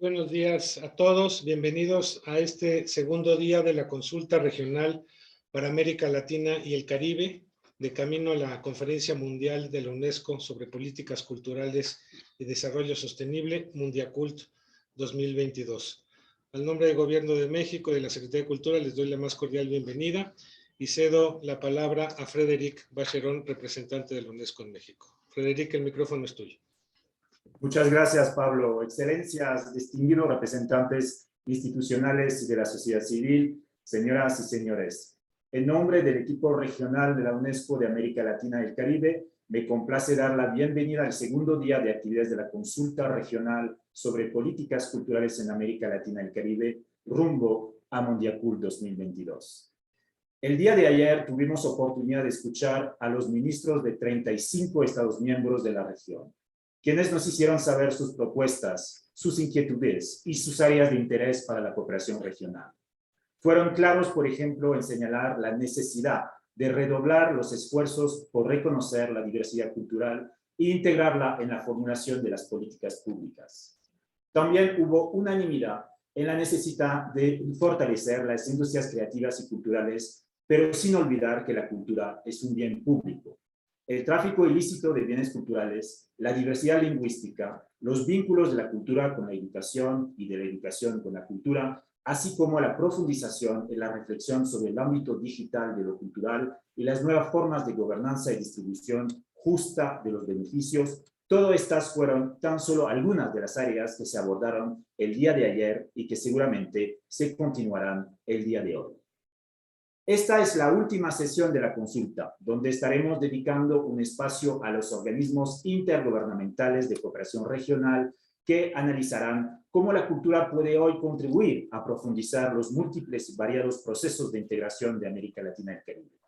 Buenos días a todos, bienvenidos a este segundo día de la consulta regional para América Latina y el Caribe, de camino a la Conferencia Mundial de la UNESCO sobre Políticas Culturales y Desarrollo Sostenible, Mundiacult 2022. Al nombre del Gobierno de México y de la Secretaría de Cultura les doy la más cordial bienvenida y cedo la palabra a Frédéric Vacheron, representante de la UNESCO en México. Frédéric, el micrófono es tuyo. Muchas gracias, Pablo. Excelencias, distinguidos representantes institucionales y de la sociedad civil, señoras y señores. En nombre del equipo regional de la UNESCO de América Latina y el Caribe, me complace dar la bienvenida al segundo día de actividades de la consulta regional sobre políticas culturales en América Latina y el Caribe, rumbo a Mundiacult 2022. El día de ayer tuvimos oportunidad de escuchar a los ministros de 35 Estados miembros de la región, quienes nos hicieron saber sus propuestas, sus inquietudes y sus áreas de interés para la cooperación regional. Fueron claros, por ejemplo, en señalar la necesidad de redoblar los esfuerzos por reconocer la diversidad cultural e integrarla en la formulación de las políticas públicas. También hubo unanimidad en la necesidad de fortalecer las industrias creativas y culturales, pero sin olvidar que la cultura es un bien público. El tráfico ilícito de bienes culturales, la diversidad lingüística, los vínculos de la cultura con la educación y de la educación con la cultura, así como la profundización en la reflexión sobre el ámbito digital de lo cultural y las nuevas formas de gobernanza y distribución justa de los beneficios. Todas estas fueron tan solo algunas de las áreas que se abordaron el día de ayer y que seguramente se continuarán el día de hoy. Esta es la última sesión de la consulta, donde estaremos dedicando un espacio a los organismos intergubernamentales de cooperación regional que analizarán cómo la cultura puede hoy contribuir a profundizar los múltiples y variados procesos de integración de América Latina y el Caribe.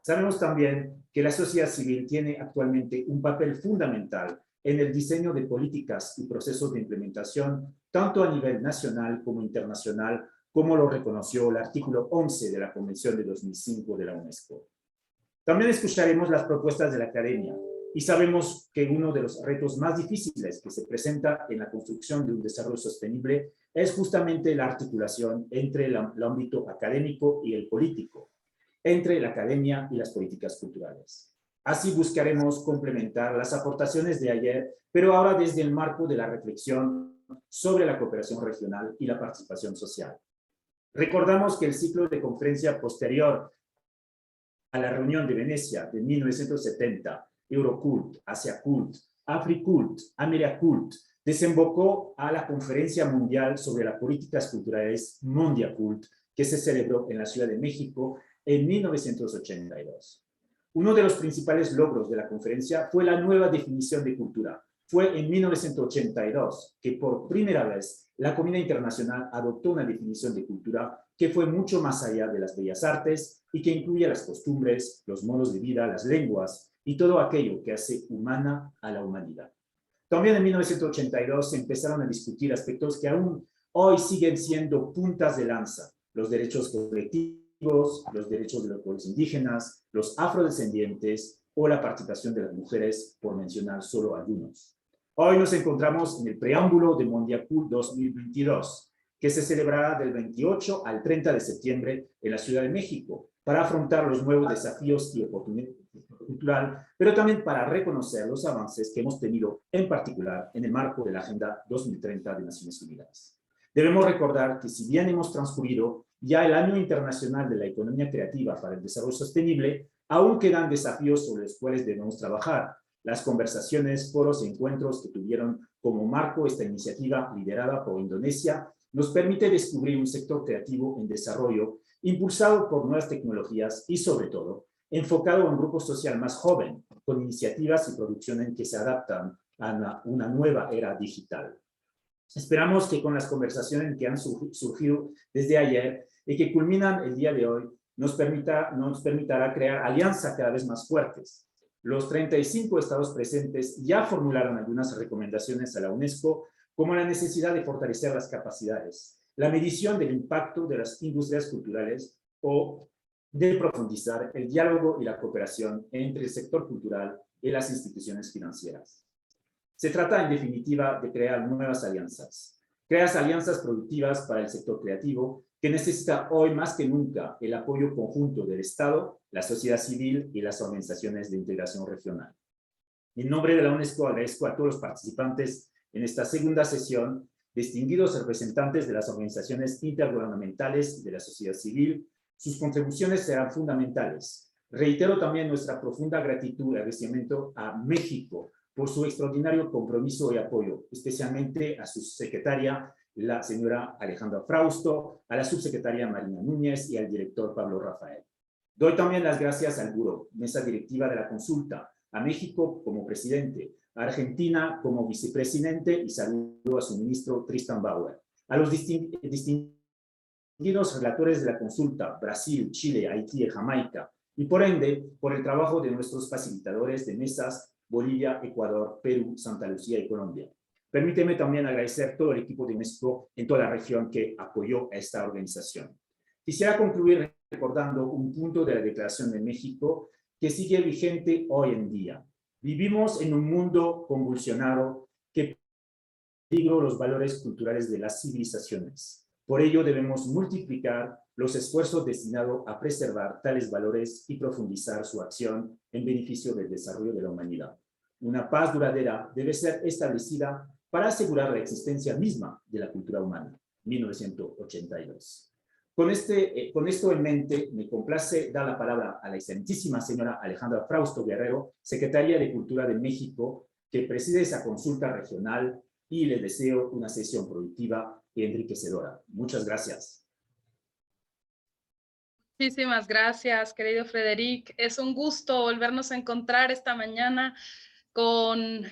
Sabemos también que la sociedad civil tiene actualmente un papel fundamental en el diseño de políticas y procesos de implementación, tanto a nivel nacional como internacional, como lo reconoció el artículo 11 de la Convención de 2005 de la UNESCO. También escucharemos las propuestas de la academia y sabemos que uno de los retos más difíciles que se presenta en la construcción de un desarrollo sostenible es justamente la articulación entre el ámbito académico y el político, entre la academia y las políticas culturales. Así buscaremos complementar las aportaciones de ayer, pero ahora desde el marco de la reflexión sobre la cooperación regional y la participación social. Recordamos que el ciclo de conferencia posterior a la reunión de Venecia de 1970, Eurocult, Asiacult, Africult, Ameriacult, desembocó a la Conferencia Mundial sobre las Políticas Culturales Mundiacult, que se celebró en la Ciudad de México en 1982. Uno de los principales logros de la conferencia fue la nueva definición de cultura. Fue en 1982 que por primera vez la comunidad internacional adoptó una definición de cultura que fue mucho más allá de las bellas artes y que incluye las costumbres, los modos de vida, las lenguas y todo aquello que hace humana a la humanidad. También en 1982 se empezaron a discutir aspectos que aún hoy siguen siendo puntas de lanza: los derechos colectivos, los derechos de los pueblos indígenas, los afrodescendientes o la participación de las mujeres, por mencionar solo algunos. Hoy nos encontramos en el preámbulo de Mundiacult 2022, que se celebrará del 28 al 30 de septiembre en la Ciudad de México, para afrontar los nuevos desafíos y oportunidades cultural, pero también para reconocer los avances que hemos tenido, en particular en el marco de la Agenda 2030 de Naciones Unidas. Debemos recordar que si bien hemos transcurrido ya el Año Internacional de la Economía Creativa para el Desarrollo Sostenible, aún quedan desafíos sobre los cuales debemos trabajar. Las conversaciones, foros y encuentros que tuvieron como marco esta iniciativa liderada por Indonesia nos permite descubrir un sector creativo en desarrollo, impulsado por nuevas tecnologías y, sobre todo, enfocado a un grupo social más joven, con iniciativas y producciones que se adaptan a una nueva era digital. Esperamos que con las conversaciones que han surgido desde ayer y que culminan el día de hoy, nos permitirá crear alianzas cada vez más fuertes. Los 35 estados presentes ya formularon algunas recomendaciones a la UNESCO, como la necesidad de fortalecer las capacidades, la medición del impacto de las industrias culturales o de profundizar el diálogo y la cooperación entre el sector cultural y las instituciones financieras. Se trata, en definitiva, de crear nuevas alianzas. Creas alianzas productivas para el sector creativo, que necesita hoy más que nunca el apoyo conjunto del Estado, la sociedad civil y las organizaciones de integración regional. En nombre de la UNESCO agradezco a todos los participantes en esta segunda sesión, distinguidos representantes de las organizaciones intergubernamentales de la sociedad civil. Sus contribuciones serán fundamentales. Reitero también nuestra profunda gratitud y agradecimiento a México por su extraordinario compromiso y apoyo, especialmente a su secretaria, la señora Alejandra Frausto, a la subsecretaria Marina Núñez y al director Pablo Rafael. Doy también las gracias al Buró, mesa directiva de la consulta, a México como presidente, a Argentina como vicepresidente y saludo a su ministro Tristan Bauer. A los distinguidos relatores de la consulta, Brasil, Chile, Haití y Jamaica, y por ende, por el trabajo de nuestros facilitadores de mesas, Bolivia, Ecuador, Perú, Santa Lucía y Colombia. Permíteme también agradecer todo el equipo de UNESCO en toda la región que apoyó a esta organización. Quisiera concluir recordando un punto de la Declaración de México que sigue vigente hoy en día. Vivimos en un mundo convulsionado que peligro los valores culturales de las civilizaciones. Por ello debemos multiplicar los esfuerzos destinados a preservar tales valores y profundizar su acción en beneficio del desarrollo de la humanidad. Una paz duradera debe ser establecida para asegurar la existencia misma de la cultura humana. 1982. Con esto en mente, me complace dar la palabra a la excelentísima señora Alejandra Frausto Guerrero, secretaria de Cultura de México, que preside esa consulta regional, y le deseo una sesión productiva y enriquecedora. Muchas gracias. Muchísimas gracias, querido Frederic. Es un gusto volvernos a encontrar esta mañana con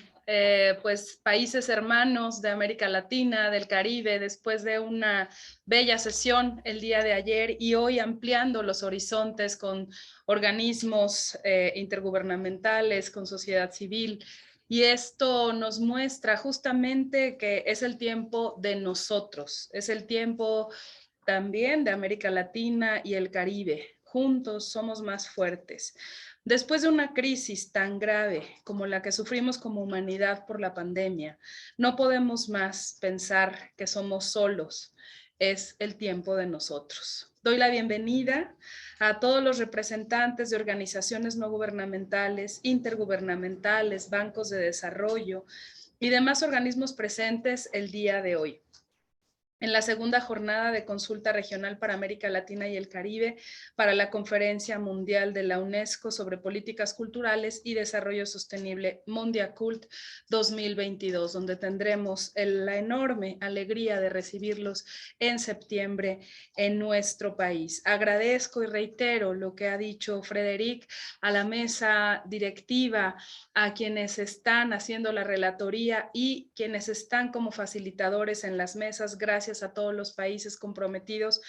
pues, países hermanos de América Latina, del Caribe, después de una bella sesión el día de ayer y hoy ampliando los horizontes con organismos intergubernamentales, con sociedad civil. Y esto nos muestra justamente que es el tiempo de nosotros, es el tiempo también de América Latina y el Caribe. Juntos somos más fuertes. Después de una crisis tan grave como la que sufrimos como humanidad por la pandemia, no podemos más pensar que somos solos. Es el tiempo de nosotros. Doy la bienvenida a todos los representantes de organizaciones no gubernamentales, intergubernamentales, bancos de desarrollo y demás organismos presentes el día de hoy. En la segunda jornada de consulta regional para América Latina y el Caribe para la Conferencia Mundial de la UNESCO sobre Políticas Culturales y Desarrollo Sostenible Mondiacult 2022, donde tendremos la enorme alegría de recibirlos en septiembre en nuestro país. Agradezco y reitero lo que ha dicho Frederic, a la mesa directiva, a quienes están haciendo la relatoría y quienes están como facilitadores en las mesas. Gracias a todos los países comprometidos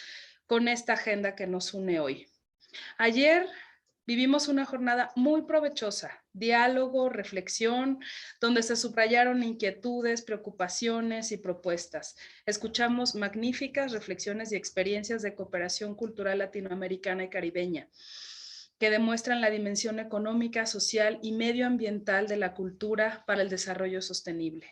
con esta agenda que nos une hoy. Ayer vivimos una jornada muy provechosa, diálogo, reflexión, donde se subrayaron inquietudes, preocupaciones y propuestas. Escuchamos magníficas reflexiones y experiencias de cooperación cultural latinoamericana y caribeña, que demuestran la dimensión económica, social y medioambiental de la cultura para el desarrollo sostenible.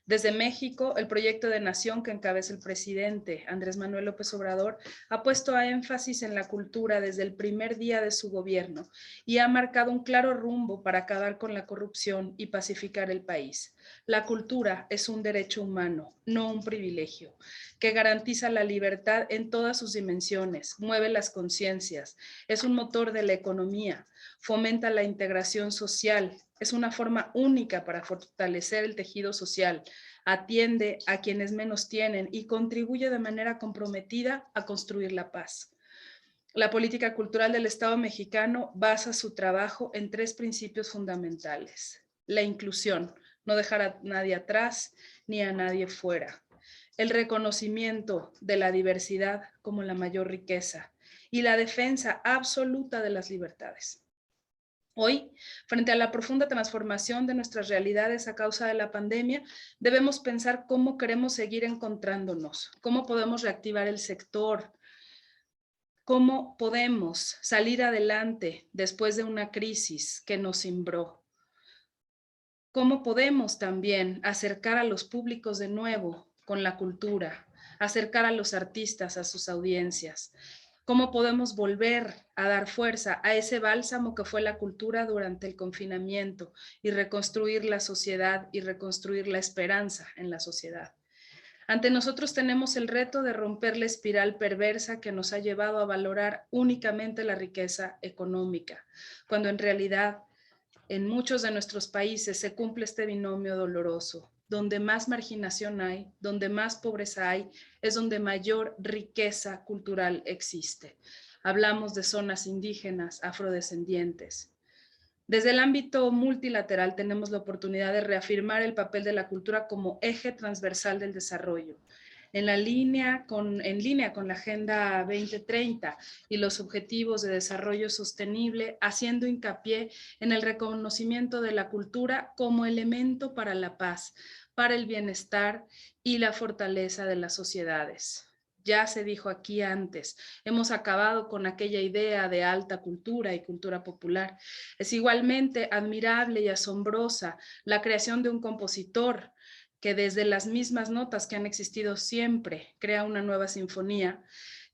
Desde México, el proyecto de nación que encabeza el presidente Andrés Manuel López Obrador ha puesto énfasis en la cultura desde el primer día de su gobierno y ha marcado un claro rumbo para acabar con la corrupción y pacificar el país. La cultura es un derecho humano, no un privilegio, que garantiza la libertad en todas sus dimensiones, mueve las conciencias, es un motor de la economía, fomenta la integración social, es una forma única para fortalecer el tejido social, atiende a quienes menos tienen y contribuye de manera comprometida a construir la paz. La política cultural del Estado mexicano basa su trabajo en 3 principios fundamentales: la inclusión, no dejar a nadie atrás ni a nadie fuera; el reconocimiento de la diversidad como la mayor riqueza; y la defensa absoluta de las libertades. Hoy, frente a la profunda transformación de nuestras realidades a causa de la pandemia, debemos pensar cómo queremos seguir encontrándonos, cómo podemos reactivar el sector, cómo podemos salir adelante después de una crisis que nos cimbró. Cómo podemos también acercar a los públicos de nuevo con la cultura, acercar a los artistas a sus audiencias. ¿Cómo podemos volver a dar fuerza a ese bálsamo que fue la cultura durante el confinamiento y reconstruir la sociedad y reconstruir la esperanza en la sociedad? Ante nosotros tenemos el reto de romper la espiral perversa que nos ha llevado a valorar únicamente la riqueza económica, cuando en realidad en muchos de nuestros países se cumple este binomio doloroso. Donde más marginación hay, donde más pobreza hay, es donde mayor riqueza cultural existe. Hablamos de zonas indígenas, afrodescendientes. Desde el ámbito multilateral tenemos la oportunidad de reafirmar el papel de la cultura como eje transversal del desarrollo. En línea con la Agenda 2030 y los Objetivos de Desarrollo Sostenible, haciendo hincapié en el reconocimiento de la cultura como elemento para la paz, para el bienestar y la fortaleza de las sociedades. Ya se dijo aquí antes, hemos acabado con aquella idea de alta cultura y cultura popular. Es igualmente admirable y asombrosa la creación de un compositor que desde las mismas notas que han existido siempre crea una nueva sinfonía,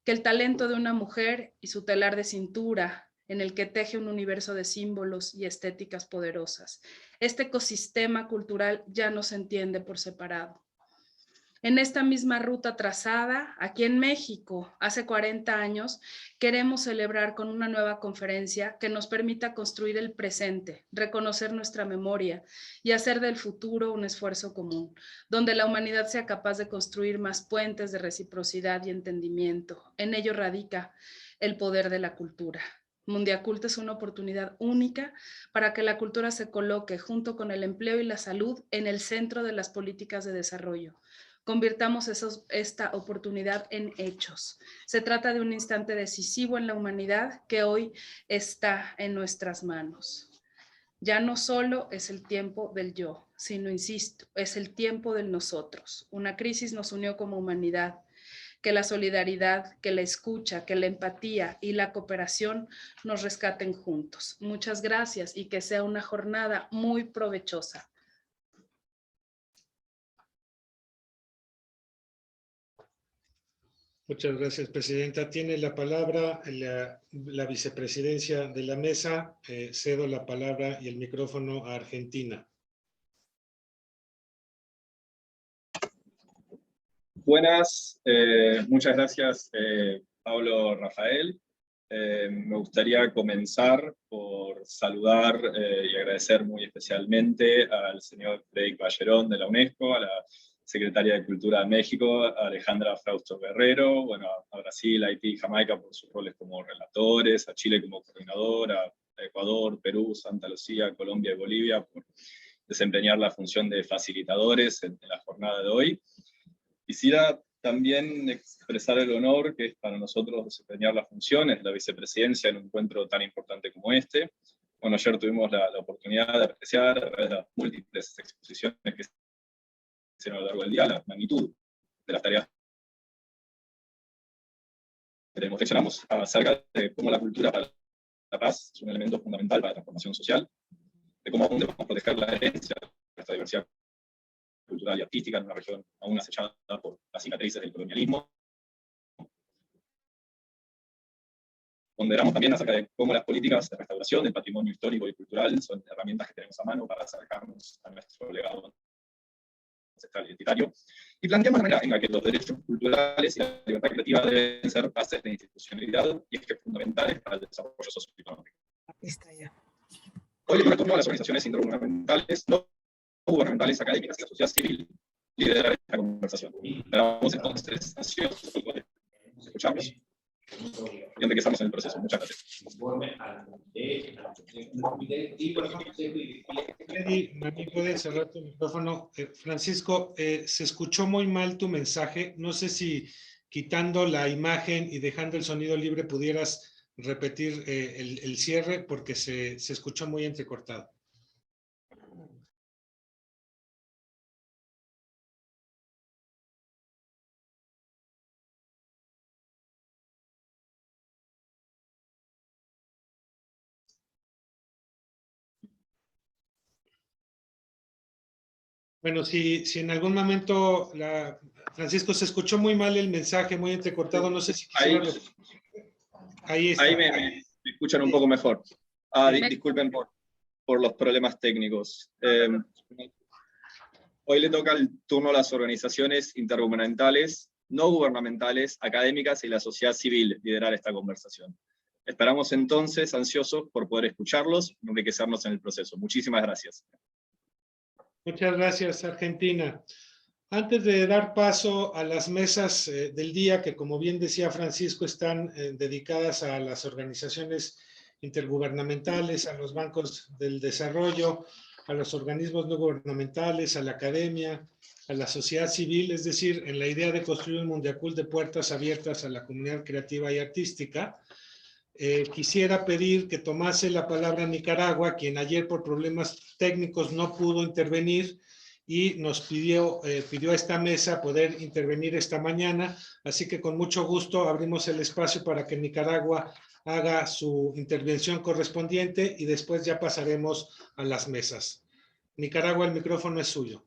que el talento de una mujer y su telar de cintura en el que teje un universo de símbolos y estéticas poderosas. Este ecosistema cultural ya no se entiende por separado. En esta misma ruta trazada, aquí en México, hace 40 años, queremos celebrar con una nueva conferencia que nos permita construir el presente, reconocer nuestra memoria y hacer del futuro un esfuerzo común, donde la humanidad sea capaz de construir más puentes de reciprocidad y entendimiento. En ello radica el poder de la cultura. Mundiacult es una oportunidad única para que la cultura se coloque junto con el empleo y la salud en el centro de las políticas de desarrollo. Convirtamos esta oportunidad en hechos. Se trata de un instante decisivo en la humanidad que hoy está en nuestras manos. Ya no solo es el tiempo del yo, sino, insisto, es el tiempo del nosotros. Una crisis nos unió como humanidad. Que la solidaridad, que la escucha, que la empatía y la cooperación nos rescaten juntos. Muchas gracias y que sea una jornada muy provechosa. Muchas gracias, Presidenta. Tiene la palabra la vicepresidencia de la mesa. Cedo la palabra y el micrófono a Argentina. Buenas, muchas gracias, Pablo Rafael. Me gustaría comenzar por saludar y agradecer muy especialmente al señor Frederic Ballerón de la UNESCO, a la Secretaria de Cultura de México, a Alejandra Frausto Guerrero, bueno, a Brasil, Haití y Jamaica por sus roles como relatores, a Chile como coordinador, a Ecuador, Perú, Santa Lucía, Colombia y Bolivia por desempeñar la función de facilitadores en la jornada de hoy. Quisiera también expresar el honor que es para nosotros desempeñar las funciones de la vicepresidencia en un encuentro tan importante como este. Bueno, ayer tuvimos la oportunidad de apreciar a través de las múltiples exposiciones que se hicieron a lo largo del día la magnitud de las tareas que reflexionamos acerca de cómo la cultura para la paz es un elemento fundamental para la transformación social, de cómo aún debemos proteger la herencia de nuestra diversidad cultural y artística en una región aún acechada por las cicatrices del colonialismo. Ponderamos también acerca de cómo las políticas de restauración del patrimonio histórico y cultural son herramientas que tenemos a mano para acercarnos a nuestro legado ancestral identitario, y planteamos la manera en la que los derechos culturales y la libertad creativa deben ser bases de institucionalidad y ejes fundamentales para el desarrollo socioeconómico. Hoy le turno a las organizaciones intergubernamentales, no gubernamentales, académicas y la sociedad civil liderar esta conversación. Esperamos entonces ansiosos y escuchamos y enriquezamos en el proceso. Muchas gracias. Freddy, Mami, puedes cerrar tu micrófono. Francisco, se escuchó muy mal tu mensaje. No sé si quitando la imagen y dejando el sonido libre pudieras repetir el cierre, porque se escuchó muy entrecortado. Bueno, si en algún momento, Francisco, se escuchó muy mal el mensaje, muy entrecortado, no sé si quisiera... Ahí está. Ahí me escuchan un poco mejor. Disculpen por los problemas técnicos. Hoy le toca el turno a las organizaciones intergubernamentales, no gubernamentales, académicas y la sociedad civil liderar esta conversación. Esperamos entonces, ansiosos por poder escucharlos y enriquecernos en el proceso. Muchísimas gracias. Muchas gracias, Argentina. Antes de dar paso a las mesas del día, que como bien decía Francisco, están dedicadas a las organizaciones intergubernamentales, a los bancos del desarrollo, a los organismos no gubernamentales, a la academia, a la sociedad civil, es decir, en la idea de construir un Mundiacult de puertas abiertas a la comunidad creativa y artística, quisiera pedir que tomase la palabra Nicaragua, quien ayer por problemas técnicos no pudo intervenir y nos pidió a esta mesa poder intervenir esta mañana, así que con mucho gusto abrimos el espacio para que Nicaragua haga su intervención correspondiente y después ya pasaremos a las mesas. Nicaragua, el micrófono es suyo.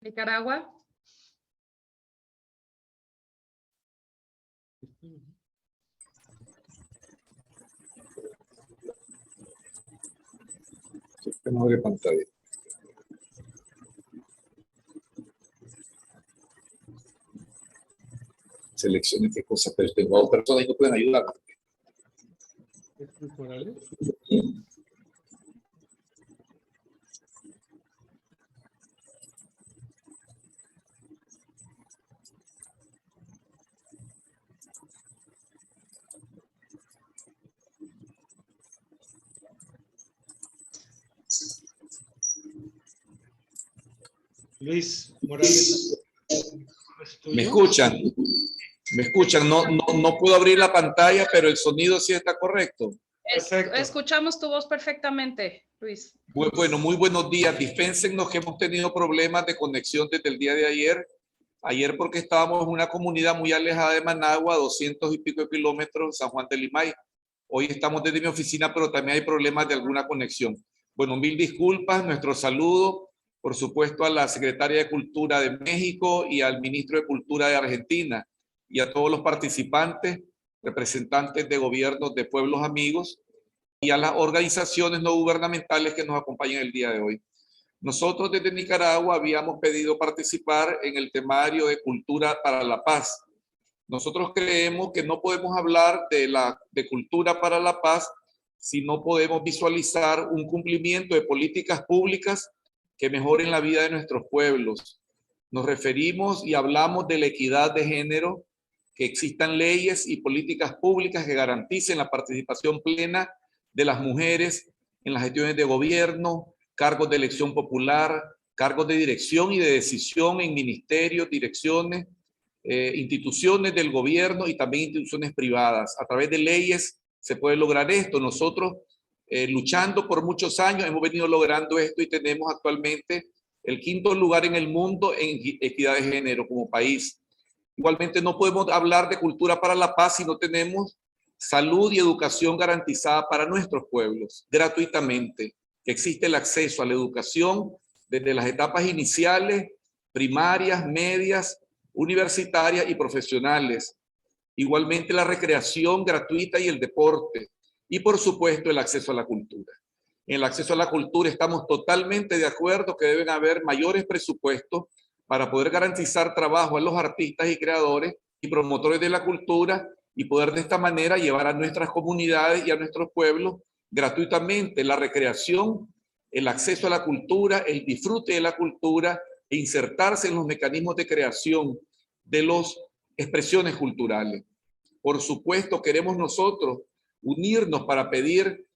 Nicaragua. No abre pantalla. Seleccione qué cosa, pero tengo dos personas y no pueden ayudar. Luis Morales. ¿Me escuchan? ¿Me escuchan? No puedo abrir la pantalla, pero el sonido sí está correcto. Escuchamos tu voz perfectamente, Luis. Bueno, muy buenos días. Dispénsennos que hemos tenido problemas de conexión desde el día de ayer. Ayer porque estábamos en una comunidad muy alejada de Managua, 200 y pico de kilómetros, San Juan del Limay. Hoy estamos desde mi oficina, pero también hay problemas de alguna conexión. Bueno, mil disculpas, nuestro saludo, por supuesto, a la Secretaria de Cultura de México y al Ministro de Cultura de Argentina y a todos los participantes, representantes de gobiernos de pueblos amigos y a las organizaciones no gubernamentales que nos acompañan el día de hoy. Nosotros desde Nicaragua habíamos pedido participar en el temario de Cultura para la Paz. Nosotros creemos que no podemos hablar de cultura para la paz si no podemos visualizar un cumplimiento de políticas públicas que mejoren la vida de nuestros pueblos. Nos referimos y hablamos de la equidad de género, que existan leyes y políticas públicas que garanticen la participación plena de las mujeres en las gestiones de gobierno, cargos de elección popular, cargos de dirección y de decisión en ministerios, direcciones, instituciones del gobierno y también instituciones privadas. A través de leyes se puede lograr esto. Nosotros, luchando por muchos años, hemos venido logrando esto y tenemos actualmente el 5º lugar en el mundo en equidad de género como país. Igualmente no podemos hablar de cultura para la paz si no tenemos salud y educación garantizada para nuestros pueblos gratuitamente, que existe el acceso a la educación desde las etapas iniciales, primarias, medias, universitarias y profesionales. Igualmente la recreación gratuita y el deporte. Y por supuesto el acceso a la cultura. En el acceso a la cultura estamos totalmente de acuerdo que deben haber mayores presupuestos para poder garantizar trabajo a los artistas y creadores y promotores de la cultura y poder de esta manera llevar a nuestras comunidades y a nuestros pueblos gratuitamente la recreación, el acceso a la cultura, el disfrute de la cultura e insertarse en los mecanismos de creación de las expresiones culturales. Por supuesto, queremos nosotros unirnos para pedir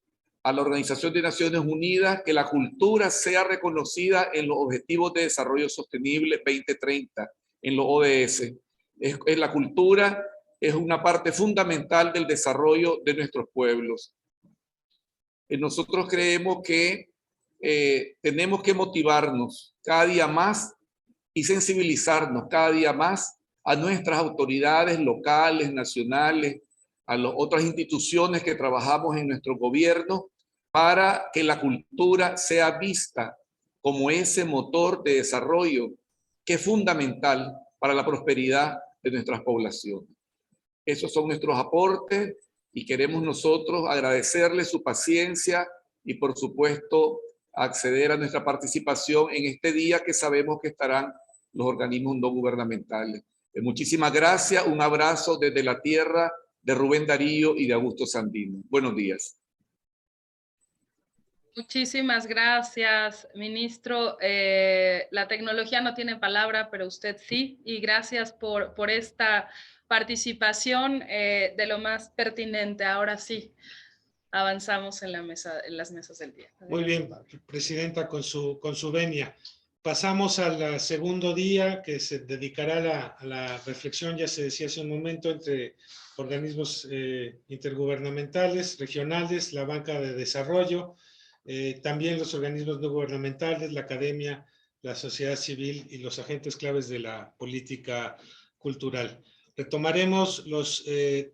a la Organización de Naciones Unidas que la cultura sea reconocida en los Objetivos de Desarrollo Sostenible 2030, en los ODS. La cultura es una parte fundamental del desarrollo de nuestros pueblos. Nosotros creemos que tenemos que motivarnos cada día más y sensibilizarnos cada día más a nuestras autoridades locales, nacionales, a las otras instituciones que trabajamos en nuestro gobierno, para que la cultura sea vista como ese motor de desarrollo que es fundamental para la prosperidad de nuestras poblaciones. Esos son nuestros aportes y queremos nosotros agradecerles su paciencia y, por supuesto, acceder a nuestra participación en este día que sabemos que estarán los organismos no gubernamentales. Muchísimas gracias. Un abrazo desde la tierra de Rubén Darío y de Augusto Sandino. Buenos días. Muchísimas gracias, ministro. La tecnología no tiene palabra, pero usted sí. Y gracias por esta participación de lo más pertinente. Ahora sí, avanzamos en las mesas del día. Muy bien, presidenta, con su venia. Pasamos al segundo día, que se dedicará a la reflexión, ya se decía hace un momento, entre organismos intergubernamentales, regionales, la banca de desarrollo, también los organismos no gubernamentales, la academia, la sociedad civil y los agentes claves de la política cultural. Retomaremos los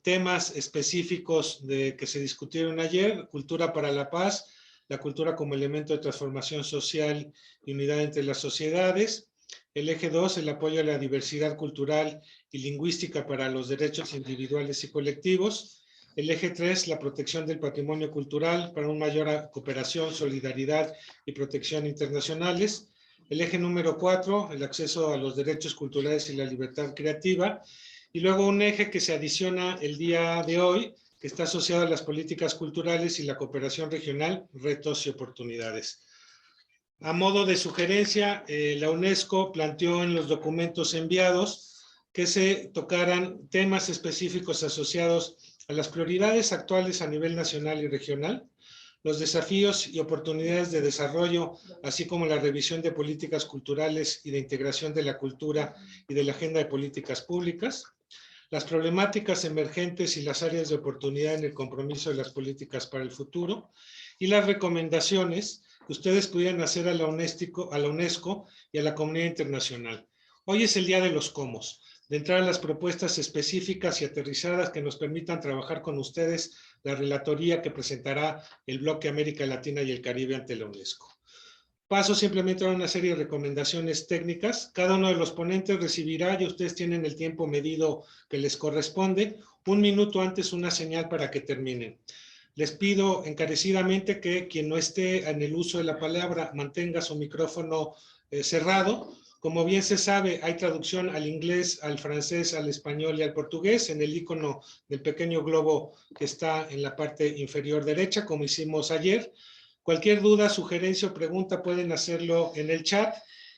temas específicos que se discutieron ayer: cultura para la paz, la cultura como elemento de transformación social y unidad entre las sociedades. El eje 2, el apoyo a la diversidad cultural y lingüística para los derechos individuales y colectivos. El eje 3, la protección del patrimonio cultural para una mayor cooperación, solidaridad y protección internacionales. El eje número 4, el acceso a los derechos culturales y la libertad creativa. Y luego un eje que se adiciona el día de hoy, que está asociado a las políticas culturales y la cooperación regional, retos y oportunidades. A modo de sugerencia, la UNESCO planteó en los documentos enviados que se tocaran temas específicos asociados a las prioridades actuales a nivel nacional y regional, los desafíos y oportunidades de desarrollo, así como la revisión de políticas culturales y de integración de la cultura y de la agenda de políticas públicas, las problemáticas emergentes y las áreas de oportunidad en el compromiso de las políticas para el futuro, y las recomendaciones que ustedes pudieran hacer a la UNESCO y a la comunidad internacional. Hoy es el día de los cómo, de entrar a las propuestas específicas y aterrizadas que nos permitan trabajar con ustedes la relatoría que presentará el Bloque América Latina y el Caribe ante la UNESCO. Paso simplemente a una serie de recomendaciones técnicas. Cada uno de los ponentes recibirá, y ustedes tienen el tiempo medido que les corresponde, 1 minuto antes una señal para que terminen. Les pido encarecidamente que quien no esté en el uso de la palabra mantenga su micrófono cerrado. Como bien se sabe, hay traducción al inglés, al francés, al español y al portugués en el icono del pequeño globo que está en la parte inferior derecha, como hicimos ayer. Cualquier duda, sugerencia o pregunta pueden hacerlo en el chat.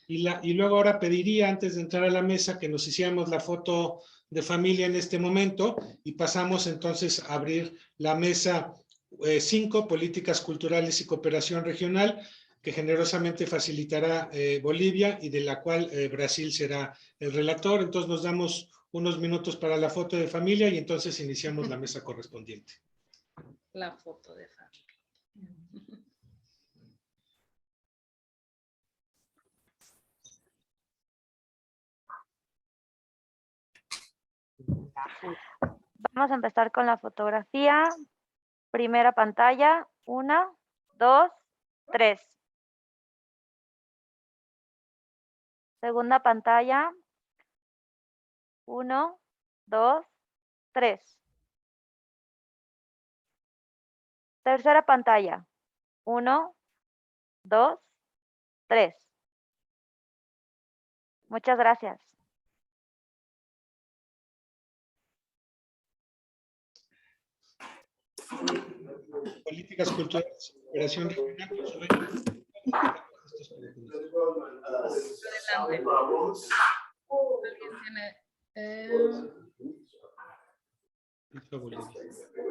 Y luego ahora pediría, antes de entrar a la mesa, que nos hiciéramos la foto de familia en este momento, y pasamos entonces a abrir la mesa 5, políticas culturales y cooperación regional, que generosamente facilitará Bolivia y de la cual Brasil será el relator. Entonces nos damos unos minutos para la foto de familia y entonces iniciamos la mesa correspondiente. La foto de familia. Vamos a empezar con la fotografía. Primera pantalla, 1, 2, 3. Segunda pantalla, 1, 2, 3. Tercera pantalla, 1, 2, 3. Muchas gracias. Políticas culturales y cooperación regional. Adelante. ¿Alguien tiene?